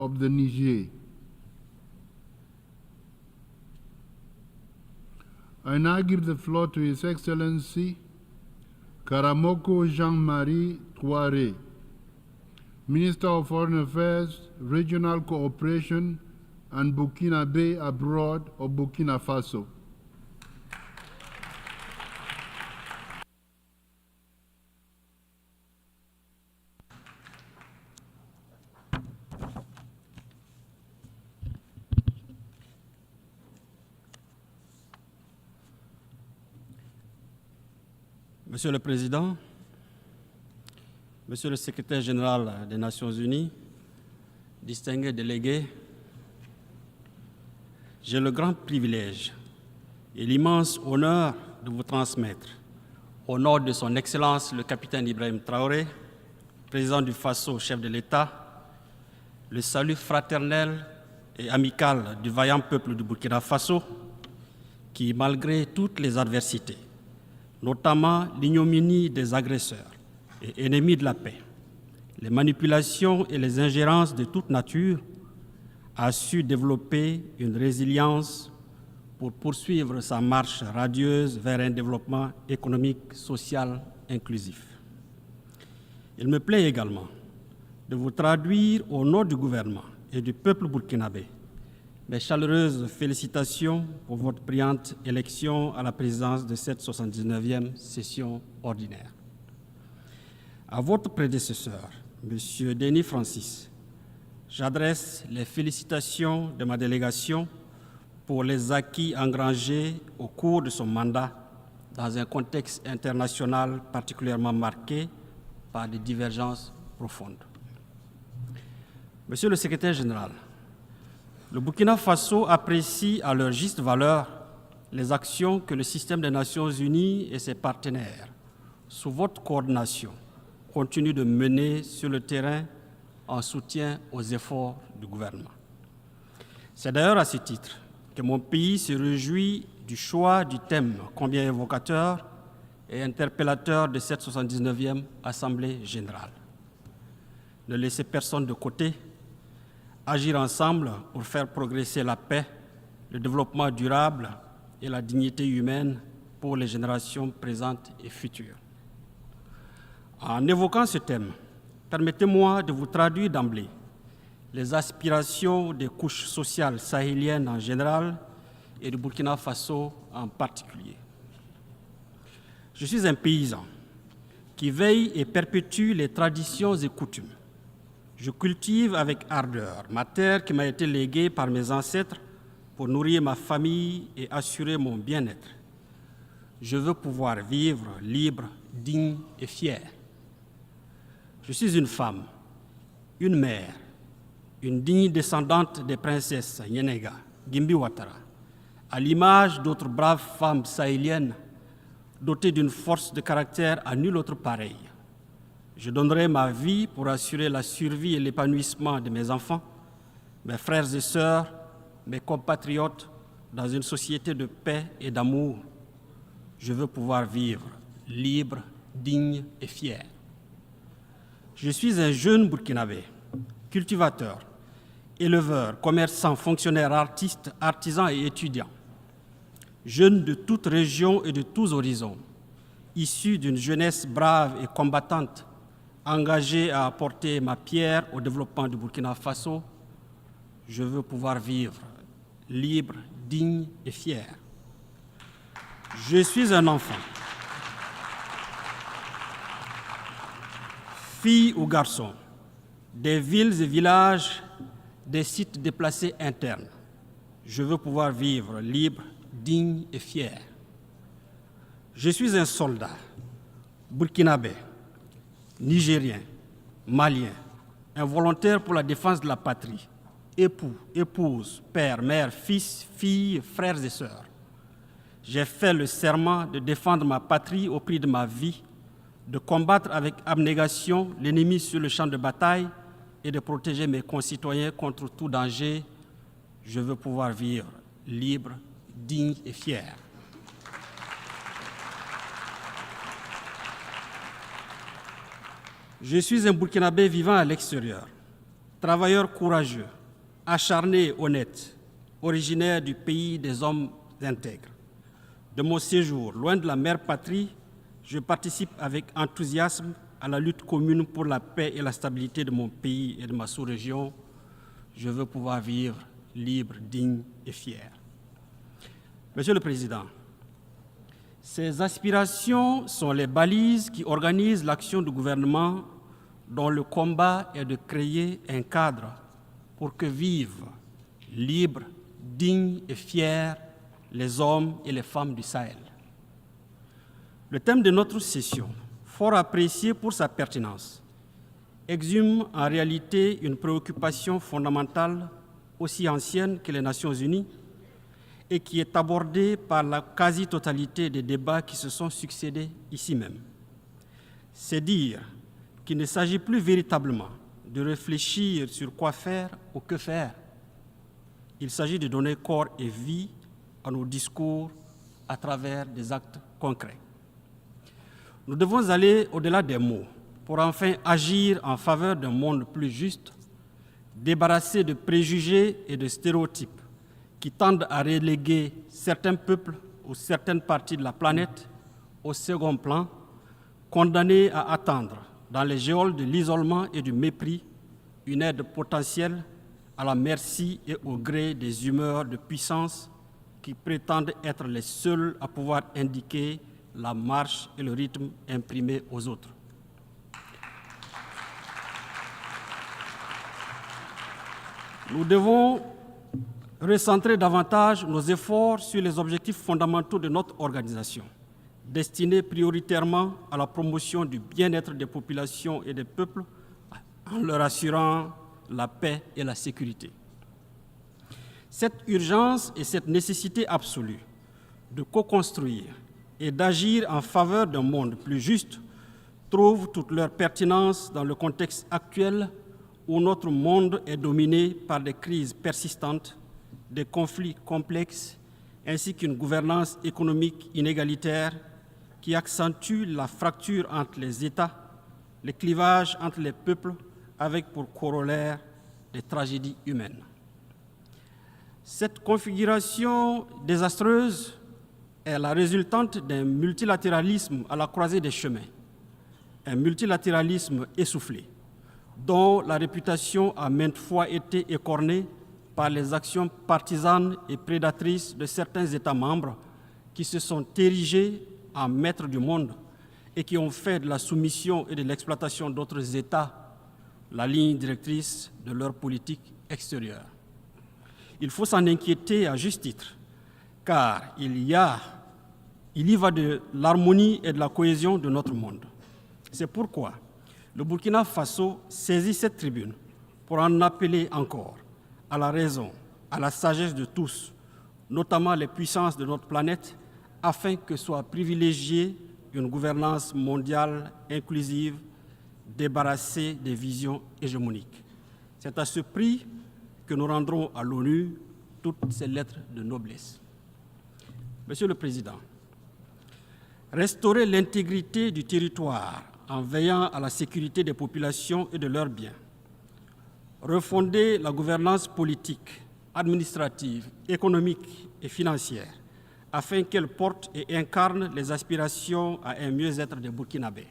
of the Niger. I now give the floor to His Excellency Karamoko Jean-Marie Touaré, Minister of Foreign Affairs, Regional Cooperation, and Burkinabe Abroad of Burkina Faso. Monsieur le Président, Monsieur le Secrétaire général des Nations Unies, distingués délégués, j'ai le grand privilège et l'immense honneur de vous transmettre, au nom de son Excellence le capitaine Ibrahim Traoré, président du Faso, chef de l'État, le salut fraternel et amical du vaillant peuple du Burkina Faso, qui, malgré toutes les adversités, notamment l'ignominie des agresseurs et ennemis de la paix, les manipulations et les ingérences de toute nature, a su développer une résilience pour poursuivre sa marche radieuse vers un développement économique, social, inclusif. Il me plaît également de vous traduire au nom du gouvernement et du peuple burkinabé mes chaleureuses félicitations pour votre brillante élection à la présidence de cette 79e session ordinaire. À votre prédécesseur, M. Denis Francis, j'adresse les félicitations de ma délégation pour les acquis engrangés au cours de son mandat dans un contexte international particulièrement marqué par des divergences profondes. Monsieur le secrétaire général, le Burkina Faso apprécie à leur juste valeur les actions que le système des Nations Unies et ses partenaires, sous votre coordination, continuent de mener sur le terrain en soutien aux efforts du gouvernement. C'est d'ailleurs à ce titre que mon pays se réjouit du choix du thème combien évocateur et interpellateur de cette 79e Assemblée générale. Ne laissez personne de côté, agir ensemble pour faire progresser la paix, le développement durable et la dignité humaine pour les générations présentes et futures. En évoquant ce thème, permettez-moi de vous traduire d'emblée les aspirations des couches sociales sahéliennes en général et du Burkina Faso en particulier. Je suis un paysan qui veille et perpétue les traditions et coutumes. Je cultive avec ardeur ma terre qui m'a été léguée par mes ancêtres pour nourrir ma famille et assurer mon bien-être. Je veux pouvoir vivre libre, digne et fier. Je suis une femme, une mère, une digne descendante des princesses Nyenega, Gimbi Ouattara, à l'image d'autres braves femmes sahéliennes dotées d'une force de caractère à nulle autre pareille. Je donnerai ma vie pour assurer la survie et l'épanouissement de mes enfants, mes frères et sœurs, mes compatriotes, dans une société de paix et d'amour. Je veux pouvoir vivre libre, digne et fier. Je suis un jeune Burkinabé, cultivateur, éleveur, commerçant, fonctionnaire, artiste, artisan et étudiant. Jeune de toute région et de tous horizons, issu d'une jeunesse brave et combattante, engagé à apporter ma pierre au développement du Burkina Faso, je veux pouvoir vivre libre, digne et fier. Je suis un enfant, fille ou garçon, des villes et villages, des sites déplacés internes. Je veux pouvoir vivre libre, digne et fier. Je suis un soldat, burkinabé, nigérien, malien, un volontaire pour la défense de la patrie, époux, épouse, père, mère, fils, fille, frères et sœurs. J'ai fait le serment de défendre ma patrie au prix de ma vie, de combattre avec abnégation l'ennemi sur le champ de bataille et de protéger mes concitoyens contre tout danger. Je veux pouvoir vivre libre, digne et fier. Je suis un Burkinabé vivant à l'extérieur. travailleur courageux, acharné et honnête, originaire du pays des hommes intègres. De mon séjour, loin de la mère patrie, je participe avec enthousiasme à la lutte commune pour la paix et la stabilité de mon pays et de ma sous-région. Je veux pouvoir vivre libre, digne et fier. Monsieur le Président, ces aspirations sont les balises qui organisent l'action du gouvernement dont le combat est de créer un cadre pour que vivent libres, dignes et fiers les hommes et les femmes du Sahel. Le thème de notre session, fort apprécié pour sa pertinence, exhume en réalité une préoccupation fondamentale aussi ancienne que les Nations Unies et qui est abordée par la quasi-totalité des débats qui se sont succédés ici même. C'est dire qu'il ne s'agit plus véritablement de réfléchir sur quoi faire ou que faire. Il s'agit de donner corps et vie à nos discours à travers des actes concrets. Nous devons aller au-delà des mots pour enfin agir en faveur d'un monde plus juste, débarrassé de préjugés et de stéréotypes qui tendent à reléguer certains peuples ou certaines parties de la planète au second plan, condamnés à attendre dans les geôles de l'isolement et du mépris une aide potentielle à la merci et au gré des humeurs de puissance qui prétendent être les seuls à pouvoir indiquer la marche et le rythme imprimés aux autres. Nous devons recentrer davantage nos efforts sur les objectifs fondamentaux de notre organisation, destinés prioritairement à la promotion du bien-être des populations et des peuples en leur assurant la paix et la sécurité. Cette urgence et cette nécessité absolue de co-construire et d'agir en faveur d'un monde plus juste trouvent toute leur pertinence dans le contexte actuel où notre monde est dominé par des crises persistantes, des conflits complexes, ainsi qu'une gouvernance économique inégalitaire qui accentue la fracture entre les États, les clivages entre les peuples, avec pour corollaire des tragédies humaines. Cette configuration désastreuse est la résultante d'un multilatéralisme à la croisée des chemins, un multilatéralisme essoufflé, dont la réputation a maintes fois été écornée par les actions partisanes et prédatrices de certains États membres qui se sont érigés en maîtres du monde et qui ont fait de la soumission et de l'exploitation d'autres États la ligne directrice de leur politique extérieure. Il faut s'en inquiéter à juste titre, car il y va de l'harmonie et de la cohésion de notre monde. C'est pourquoi le Burkina Faso saisit cette tribune pour en appeler encore à la raison, à la sagesse de tous, notamment les puissances de notre planète, afin que soit privilégiée une gouvernance mondiale inclusive, débarrassée des visions hégémoniques. C'est à ce prix que nous rendrons à l'ONU toutes ces lettres de noblesse. Monsieur le Président, restaurer l'intégrité du territoire en veillant à la sécurité des populations et de leurs biens, refonder la gouvernance politique, administrative, économique et financière afin qu'elle porte et incarne les aspirations à un mieux-être des Burkinabés,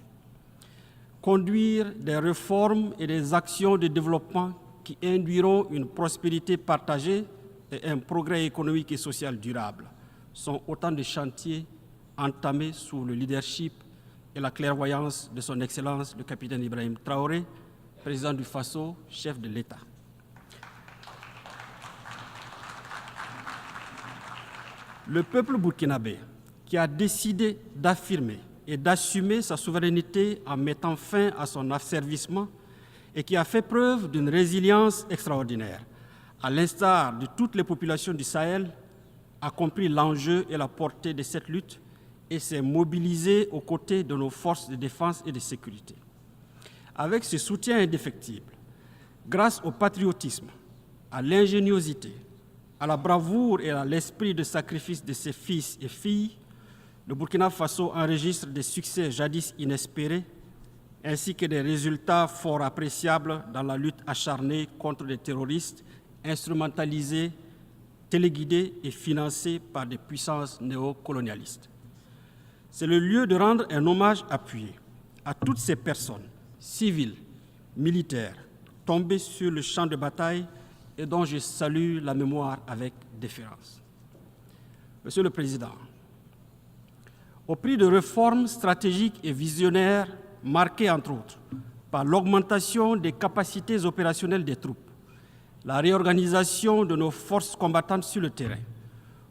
conduire des réformes et des actions de développement qui induiront une prospérité partagée et un progrès économique et social durable sont autant de chantiers entamés sous le leadership et la clairvoyance de son Excellence le capitaine Ibrahim Traoré, président du Faso, chef de l'État. Le peuple burkinabé, qui a décidé d'affirmer et d'assumer sa souveraineté en mettant fin à son asservissement et qui a fait preuve d'une résilience extraordinaire, à l'instar de toutes les populations du Sahel, a compris l'enjeu et la portée de cette lutte et s'est mobilisé aux côtés de nos forces de défense et de sécurité. Avec ce soutien indéfectible, grâce au patriotisme, à l'ingéniosité, à la bravoure et à l'esprit de sacrifice de ses fils et filles, le Burkina Faso enregistre des succès jadis inespérés ainsi que des résultats fort appréciables dans la lutte acharnée contre les terroristes instrumentalisés, téléguidés et financés par des puissances néocolonialistes. C'est le lieu de rendre un hommage appuyé à toutes ces personnes, civiles, militaires, tombées sur le champ de bataille et dont je salue la mémoire avec déférence. Monsieur le Président, au prix de réformes stratégiques et visionnaires marquées entre autres par l'augmentation des capacités opérationnelles des troupes, la réorganisation de nos forces combattantes sur le terrain,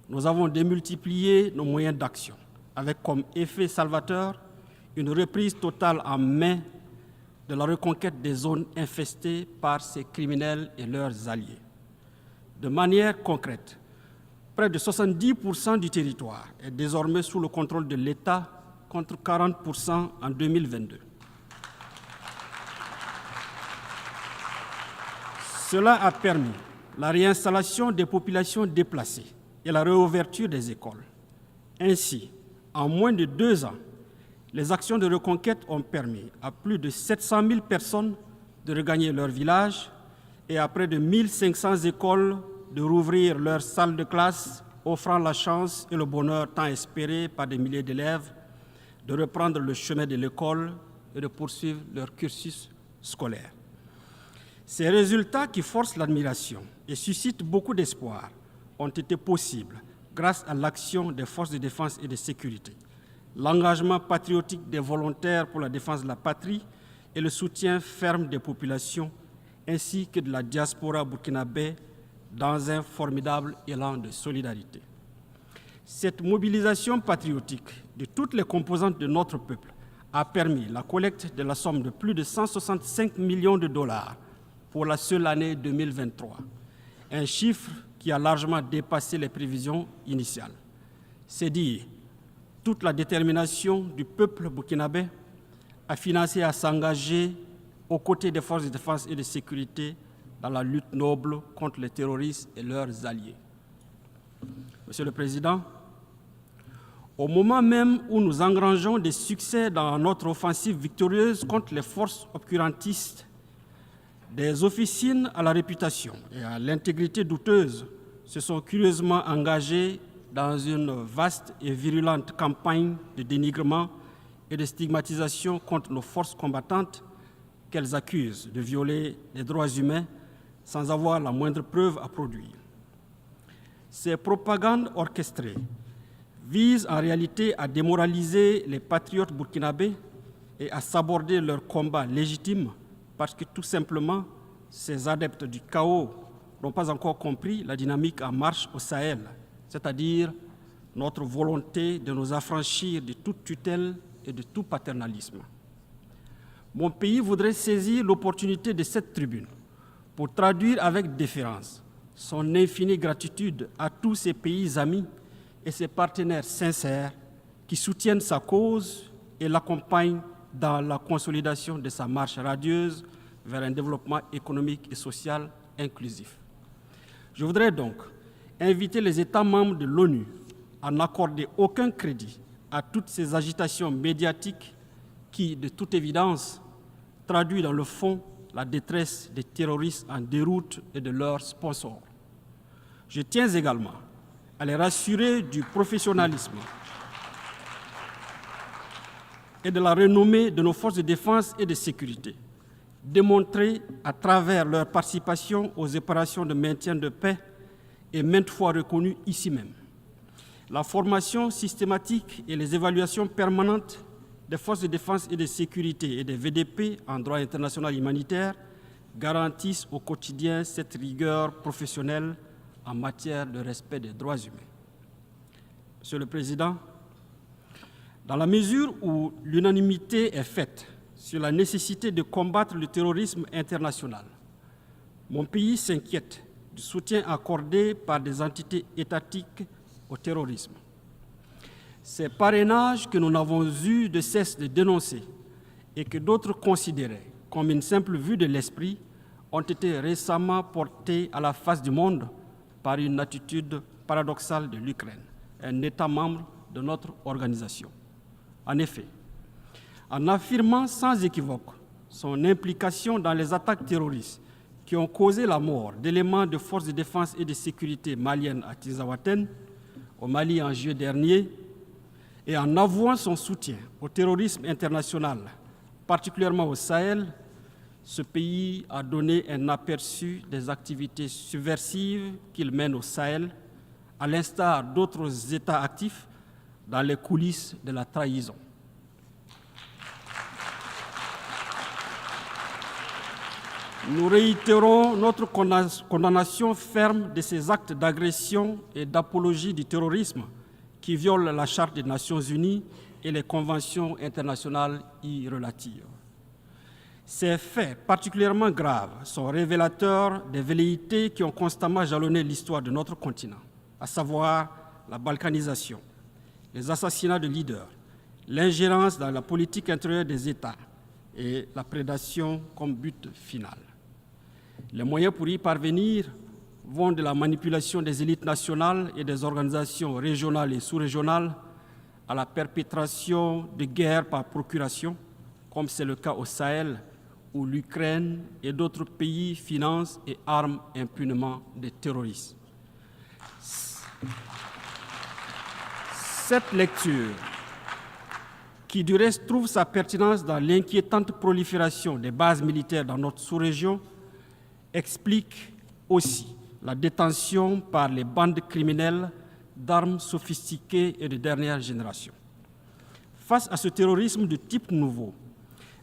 nous avons démultiplié nos moyens d'action, avec comme effet salvateur une reprise totale en main de la reconquête des zones infestées par ces criminels et leurs alliés. De manière concrète, près de 70% du territoire est désormais sous le contrôle de l'État, contre 40% en 2022. Cela a permis la réinstallation des populations déplacées et la réouverture des écoles. Ainsi, en moins de 2 ans, les actions de reconquête ont permis à plus de 700 000 personnes de regagner leur village et à près de 1500 écoles de rouvrir leurs salles de classe, offrant la chance et le bonheur tant espéré par des milliers d'élèves de reprendre le chemin de l'école et de poursuivre leur cursus scolaire. Ces résultats qui forcent l'admiration et suscitent beaucoup d'espoir ont été possibles grâce à l'action des forces de défense et de sécurité, l'engagement patriotique des volontaires pour la défense de la patrie et le soutien ferme des populations ainsi que de la diaspora burkinabé dans un formidable élan de solidarité. Cette mobilisation patriotique de toutes les composantes de notre peuple a permis la collecte de la somme de plus de 165 millions de dollars pour la seule année 2023, un chiffre qui a largement dépassé les prévisions initiales. C'est dire toute la détermination du peuple burkinabé à financer et à s'engager aux côtés des forces de défense et de sécurité dans la lutte noble contre les terroristes et leurs alliés. Monsieur le Président, au moment même où nous engrangeons des succès dans notre offensive victorieuse contre les forces obscurantistes, des officines à la réputation et à l'intégrité douteuse se sont curieusement engagées dans une vaste et virulente campagne de dénigrement et de stigmatisation contre nos forces combattantes qu'elles accusent de violer les droits humains sans avoir la moindre preuve à produire. Ces propagandes orchestrées visent en réalité à démoraliser les patriotes burkinabés et à saborder leur combat légitime parce que tout simplement, ces adeptes du chaos n'ont pas encore compris la dynamique en marche au Sahel, c'est-à-dire notre volonté de nous affranchir de toute tutelle et de tout paternalisme. Mon pays voudrait saisir l'opportunité de cette tribune pour traduire avec déférence son infinie gratitude à tous ses pays amis et ses partenaires sincères qui soutiennent sa cause et l'accompagnent dans la consolidation de sa marche radieuse vers un développement économique et social inclusif. Je voudrais donc inviter les États membres de l'ONU à n'accorder aucun crédit à toutes ces agitations médiatiques qui, de toute évidence, traduisent dans le fond la détresse des terroristes en déroute et de leurs sponsors. Je tiens également à les rassurer du professionnalisme et de la renommée de nos forces de défense et de sécurité, démontrées à travers leur participation aux opérations de maintien de paix et maintes fois reconnues ici même. La formation systématique et les évaluations permanentes des forces de défense et de sécurité et des VDP en droit international humanitaire garantissent au quotidien cette rigueur professionnelle en matière de respect des droits humains. Monsieur le Président, dans la mesure où l'unanimité est faite sur la nécessité de combattre le terrorisme international, mon pays s'inquiète du soutien accordé par des entités étatiques au terrorisme. Ces parrainages que nous n'avons eu de cesse de dénoncer et que d'autres considéraient comme une simple vue de l'esprit ont été récemment portés à la face du monde par une attitude paradoxale de l'Ukraine, un État membre de notre organisation. En effet, en affirmant sans équivoque son implication dans les attaques terroristes qui ont causé la mort d'éléments de forces de défense et de sécurité maliennes à Tinzaouaten, au Mali en juillet dernier, et en avouant son soutien au terrorisme international, particulièrement au Sahel, ce pays a donné un aperçu des activités subversives qu'il mène au Sahel, à l'instar d'autres États actifs dans les coulisses de la trahison. Nous réitérons notre condamnation ferme de ces actes d'agression et d'apologie du terrorisme qui violent la Charte des Nations Unies et les conventions internationales y relatives. Ces faits particulièrement graves sont révélateurs des velléités qui ont constamment jalonné l'histoire de notre continent, à savoir la balkanisation, les assassinats de leaders, l'ingérence dans la politique intérieure des États et la prédation comme but final. Les moyens pour y parvenir vont de la manipulation des élites nationales et des organisations régionales et sous-régionales à la perpétration de guerres par procuration, comme c'est le cas au Sahel, où l'Ukraine et d'autres pays financent et arment impunément des terroristes. Cette lecture, qui du reste trouve sa pertinence dans l'inquiétante prolifération des bases militaires dans notre sous-région, explique aussi la détention par les bandes criminelles d'armes sophistiquées et de dernière génération. Face à ce terrorisme de type nouveau,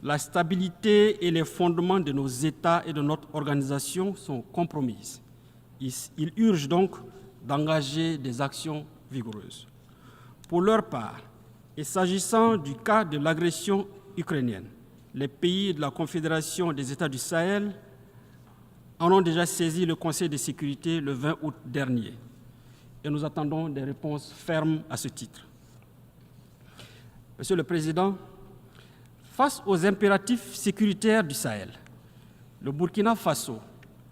la stabilité et les fondements de nos États et de notre organisation sont compromises. Il urge donc d'engager des actions vigoureuses. Pour leur part, et s'agissant du cas de l'agression ukrainienne, les pays de la Confédération des États du Sahel en ont déjà saisi le Conseil de sécurité le 20 août dernier. Et nous attendons des réponses fermes à ce titre. Monsieur le Président, face aux impératifs sécuritaires du Sahel, le Burkina Faso,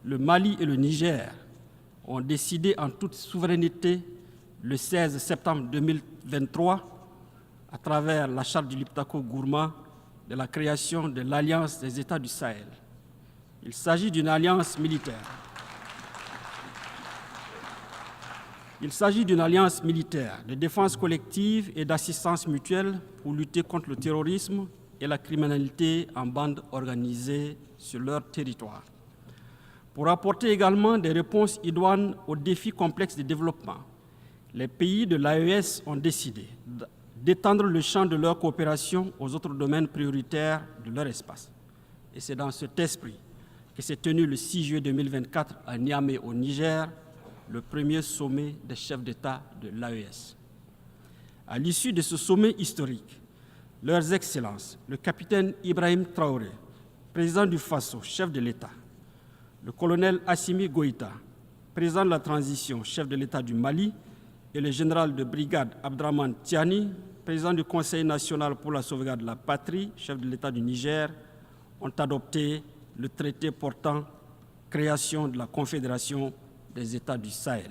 le Mali et le Niger ont décidé en toute souveraineté le 16 septembre 2023, à travers la charte du Liptako-Gourma, de la création de l'Alliance des États du Sahel. Il s'agit d'une alliance militaire. Il s'agit d'une alliance militaire de défense collective et d'assistance mutuelle pour lutter contre le terrorisme et la criminalité en bande organisée sur leur territoire. Pour apporter également des réponses idoines aux défis complexes de développement, les pays de l'AES ont décidé d'étendre le champ de leur coopération aux autres domaines prioritaires de leur espace. Et c'est dans cet esprit que s'est tenu le 6 juillet 2024 à Niamey, au Niger, le premier sommet des chefs d'État de l'AES. À l'issue de ce sommet historique, leurs Excellences, le capitaine Ibrahim Traoré, président du Faso, chef de l'État, le colonel Assimi Goïta, président de la transition, chef de l'État du Mali, et le général de brigade Abdraman Tiani, président du Conseil national pour la sauvegarde de la patrie, chef de l'État du Niger, ont adopté le traité portant création de la Confédération des États du Sahel.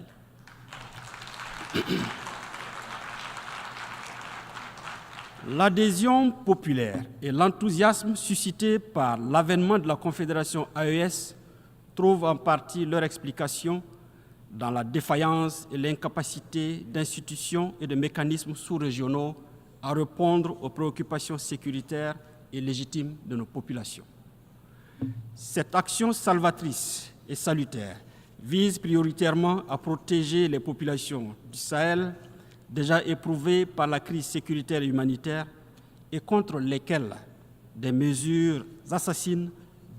L'adhésion populaire et l'enthousiasme suscités par l'avènement de la Confédération AES trouvent en partie leur explication dans la défaillance et l'incapacité d'institutions et de mécanismes sous-régionaux à répondre aux préoccupations sécuritaires et légitimes de nos populations. Cette action salvatrice et salutaire vise prioritairement à protéger les populations du Sahel déjà éprouvées par la crise sécuritaire et humanitaire et contre lesquelles des mesures assassines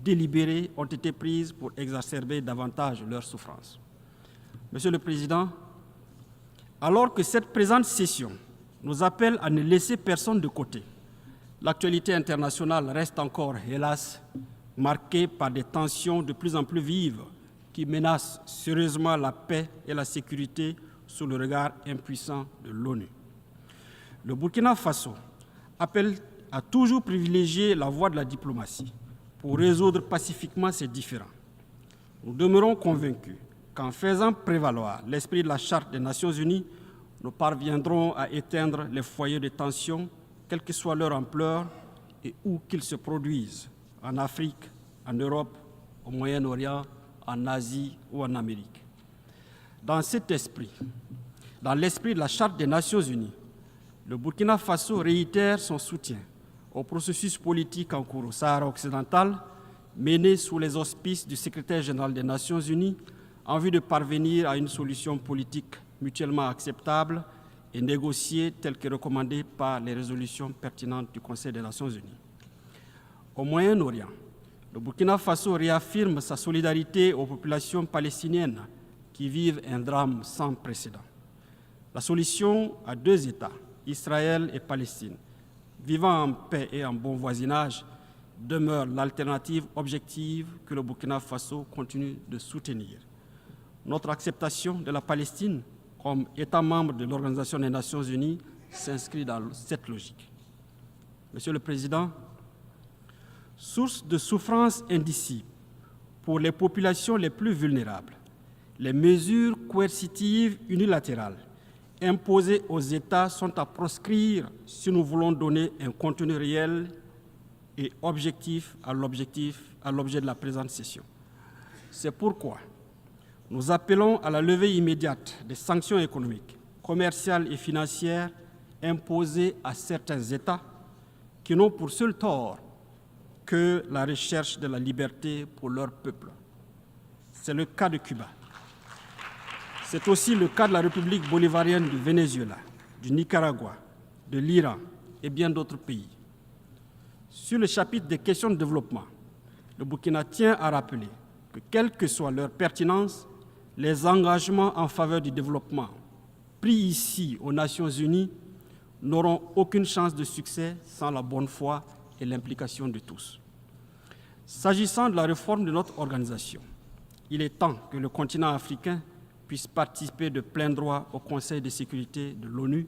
délibérées ont été prises pour exacerber davantage leurs souffrances. Monsieur le Président, alors que cette présente session nous appelle à ne laisser personne de côté, l'actualité internationale reste encore, hélas, marquée par des tensions de plus en plus vives qui menacent sérieusement la paix et la sécurité sous le regard impuissant de l'ONU. Le Burkina Faso appelle à toujours privilégier la voie de la diplomatie pour résoudre pacifiquement ces différends. Nous demeurons convaincus qu'en faisant prévaloir l'esprit de la Charte des Nations Unies, nous parviendrons à éteindre les foyers de tension, quelle que soit leur ampleur, et où qu'ils se produisent, en Afrique, en Europe, au Moyen-Orient, en Asie ou en Amérique. Dans cet esprit, dans l'esprit de la Charte des Nations Unies, le Burkina Faso réitère son soutien au processus politique en cours au Sahara occidental, mené sous les auspices du secrétaire général des Nations Unies en vue de parvenir à une solution politique mutuellement acceptable et négociée telle que recommandée par les résolutions pertinentes du Conseil des Nations Unies. Au Moyen-Orient, le Burkina Faso réaffirme sa solidarité aux populations palestiniennes qui vivent un drame sans précédent. La solution à deux États, Israël et Palestine, vivant en paix et en bon voisinage, demeure l'alternative objective que le Burkina Faso continue de soutenir. Notre acceptation de la Palestine comme État membre de l'Organisation des Nations Unies s'inscrit dans cette logique. Monsieur le Président, source de souffrance indicible pour les populations les plus vulnérables, les mesures coercitives unilatérales imposées aux États sont à proscrire si nous voulons donner un contenu réel et objectif à l'objet de la présente session. C'est pourquoi nous appelons à la levée immédiate des sanctions économiques, commerciales et financières imposées à certains États qui n'ont pour seul tort que la recherche de la liberté pour leur peuple. C'est le cas de Cuba. C'est aussi le cas de la République bolivarienne du Venezuela, du Nicaragua, de l'Iran et bien d'autres pays. Sur le chapitre des questions de développement, le Burkina tient à rappeler que, quelle que soit leur pertinence, les engagements en faveur du développement pris ici aux Nations Unies n'auront aucune chance de succès sans la bonne foi et l'implication de tous. S'agissant de la réforme de notre organisation, il est temps que le continent africain puisse participer de plein droit au Conseil de sécurité de l'ONU,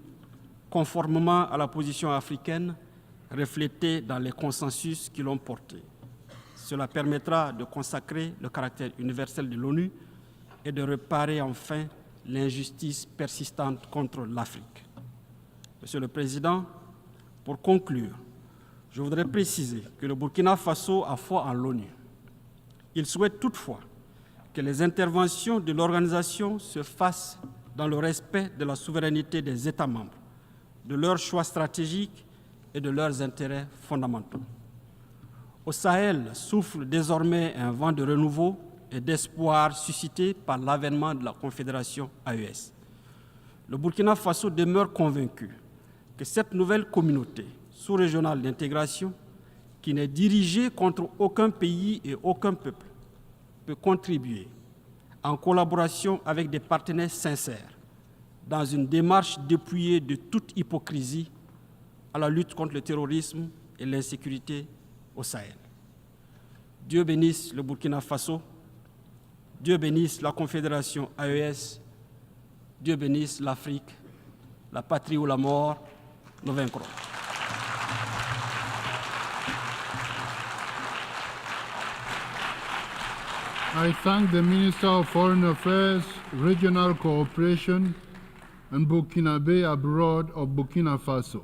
conformément à la position africaine reflétée dans les consensus qui l'ont porté. Cela permettra de consacrer le caractère universel de l'ONU et de réparer enfin l'injustice persistante contre l'Afrique. Monsieur le Président, pour conclure, je voudrais préciser que le Burkina Faso a foi en l'ONU. Il souhaite toutefois que les interventions de l'organisation se fassent dans le respect de la souveraineté des États membres, de leurs choix stratégiques et de leurs intérêts fondamentaux. Au Sahel souffle désormais un vent de renouveau et d'espoir suscité par l'avènement de la Confédération AES. Le Burkina Faso demeure convaincu que cette nouvelle communauté sous-régionale d'intégration, qui n'est dirigée contre aucun pays et aucun peuple, peut contribuer, en collaboration avec des partenaires sincères, dans une démarche dépouillée de toute hypocrisie, à la lutte contre le terrorisme et l'insécurité au Sahel. Dieu bénisse le Burkina Faso, Dieu bénisse la Confédération AES, Dieu bénisse l'Afrique, la patrie ou la mort, nous vaincrons. I thank the Minister of Foreign Affairs, Regional Cooperation, and Burkinabe Abroad of Burkina Faso.